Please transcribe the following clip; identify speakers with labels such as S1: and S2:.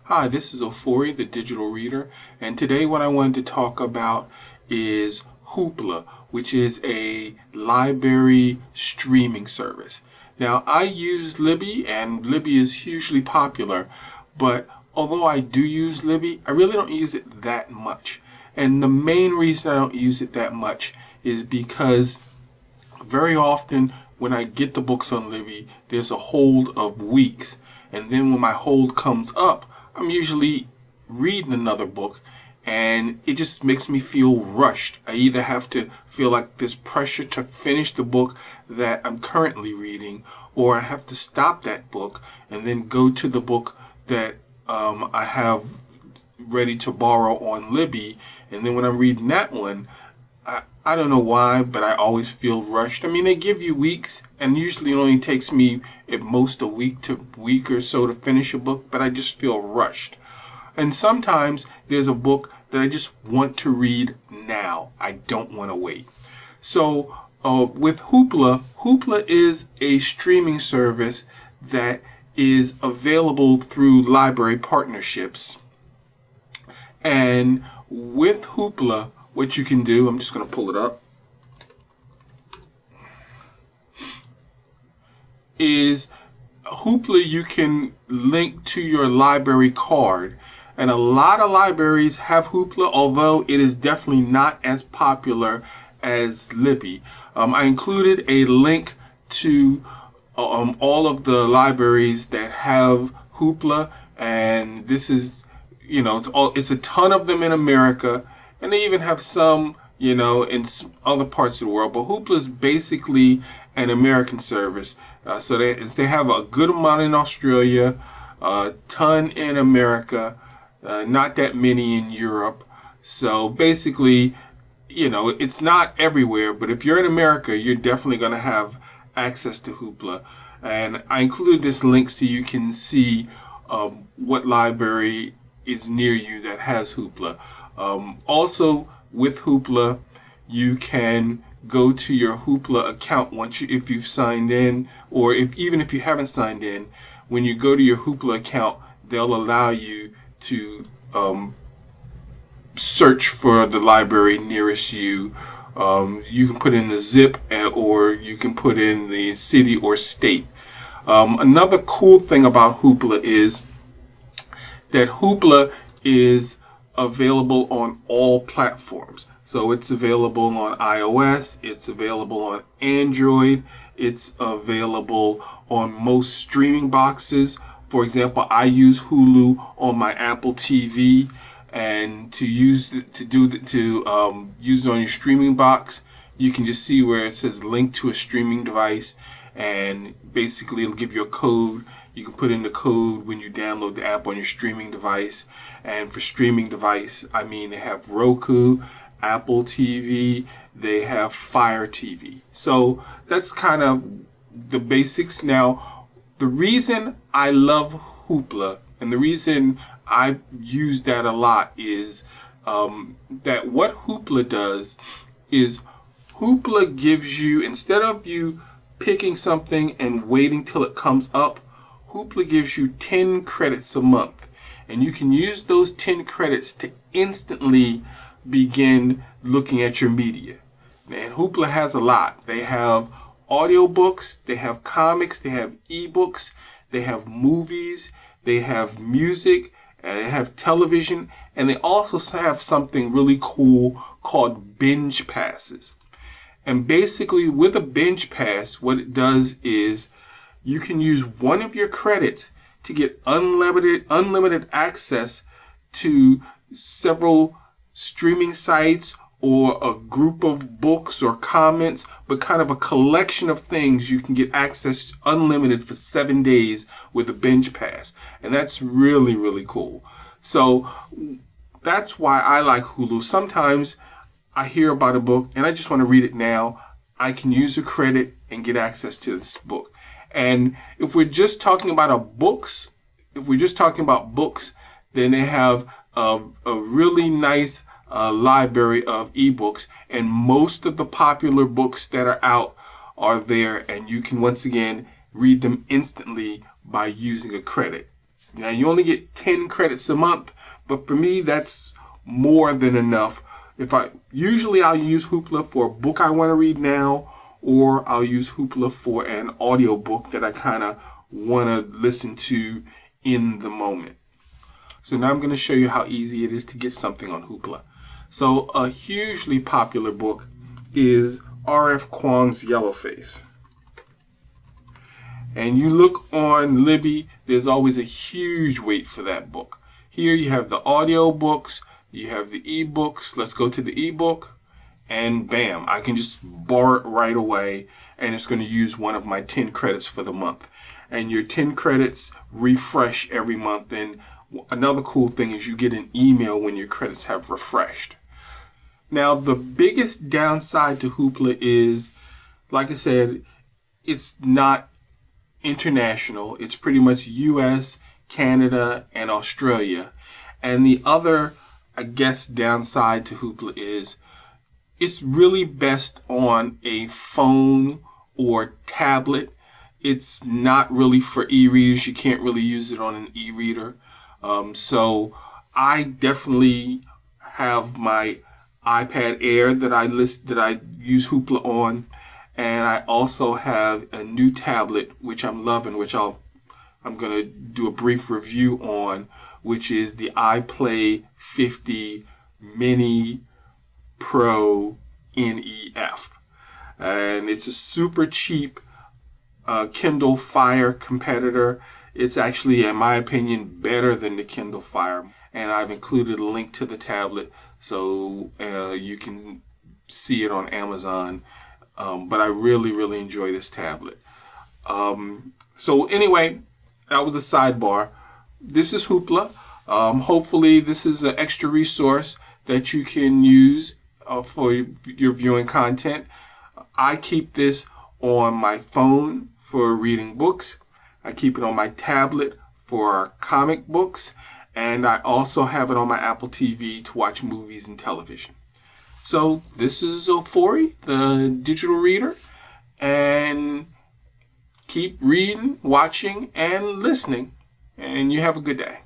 S1: Hi, this is Ofori, the digital reader, and today what I wanted to talk about is Hoopla, which is a library streaming service. Now, I use Libby, and Libby is hugely popular, but although I do use Libby, I really don't use it that much. And the main reason I don't use it that much is because very often when I get the books on Libby, there's a hold of weeks. And then when my hold comes up, I'm usually reading another book and it just makes me feel rushed. I either have to feel like there's pressure to finish the book that I'm currently reading, or I have to stop that book and then go to the book that I have ready to borrow on Libby. And then when I'm reading that one, I don't know why, but I always feel rushed. I mean, they give you weeks, and usually it only takes me at most a week or so to finish a book, but I just feel rushed. And sometimes there's a book that I just want to read now. I don't want to wait. So with Hoopla, Hoopla is a streaming service that is available through library partnerships. And with Hoopla, what you can do, I'm just going to pull it up, is Hoopla you can link to your library card. And a lot of libraries have Hoopla, although it is definitely not as popular as Libby. I included a link to all of the libraries that have Hoopla, and this is, it's a ton of them in America. And they even have some, in other parts of the world. But Hoopla is basically an American service. So they have a good amount in Australia, a ton in America, not that many in Europe. So basically, it's not everywhere. But if you're in America, you're definitely going to have access to Hoopla. And I included this link so you can see what library is near you that has Hoopla. Also, with Hoopla, you can go to your Hoopla account if you've signed in, or even if you haven't signed in. When you go to your Hoopla account, they'll allow you to search for the library nearest you. You can put in the zip, or you can put in the city or state. Another cool thing about Hoopla is that Hoopla is available on all platforms. So it's available on iOS, it's available on Android, it's available on most streaming boxes. For example, I use Hulu on my Apple TV, and to use it on your streaming box, you can just see where it says link to a streaming device, and basically it'll give you a code. You can put in the code when you download the app on your streaming device. And for streaming device, I mean, they have Roku, Apple TV, they have Fire TV. So that's kind of the basics. Now, the reason I love Hoopla and the reason I use that a lot is that what Hoopla does is Hoopla gives you, instead of you picking something and waiting till it comes up, Hoopla gives you 10 credits a month, and you can use those 10 credits to instantly begin looking at your media. And Hoopla has a lot. They have audiobooks, they have comics, they have ebooks, they have movies, they have music, and they have television, and they also have something really cool called binge passes. And basically with a binge pass, what it does is you can use one of your credits to get unlimited access to several streaming sites or a group of books or comments, but kind of a collection of things. You can get access unlimited for 7 days with a binge pass. And that's really, really cool. So that's why I like Hulu. Sometimes I hear about a book and I just want to read it now. I can use a credit and get access to this book. And if we're just talking about books, then they have a really nice library of ebooks, and most of the popular books that are out are there, and you can once again read them instantly by using a credit. Now, you only get 10 credits a month, but for me, that's more than enough. Usually I'll use Hoopla for a book I want to read now, or I'll use Hoopla for an audiobook that I kind of want to listen to in the moment. So now I'm going to show you how easy it is to get something on Hoopla. So a hugely popular book is R.F. Kuang's Yellowface. And you look on Libby, there's always a huge wait for that book. Here you have the audiobooks, you have the ebooks. Let's go to the ebook, and bam, I can just borrow it right away, and it's going to use one of my 10 credits for the month. And your 10 credits refresh every month. And another cool thing is you get an email when your credits have refreshed. Now, the biggest downside to Hoopla is, like I said, it's not international. It's pretty much US, Canada, and Australia. And the other, I guess, downside to Hoopla is it's really best on a phone or tablet. It's not really for e-readers. You can't really use it on an e-reader. So I definitely have my iPad Air that I use Hoopla on. And I also have a new tablet, which I'm loving, which I'm going to do a brief review on, which is the iPlay 50 Mini Pro NEF. And it's a super cheap Kindle Fire competitor. It's actually, in my opinion, better than the Kindle Fire. And I've included a link to the tablet so you can see it on Amazon. But I really, really enjoy this tablet. So anyway, that was a sidebar. This is Hoopla. Hopefully this is an extra resource that you can use for your viewing content. I keep this on my phone for reading books. I keep it on my tablet for comic books. And I also have it on my Apple TV to watch movies and television. So this is Ofori, the digital reader, and keep reading, watching, and listening, and you have a good day.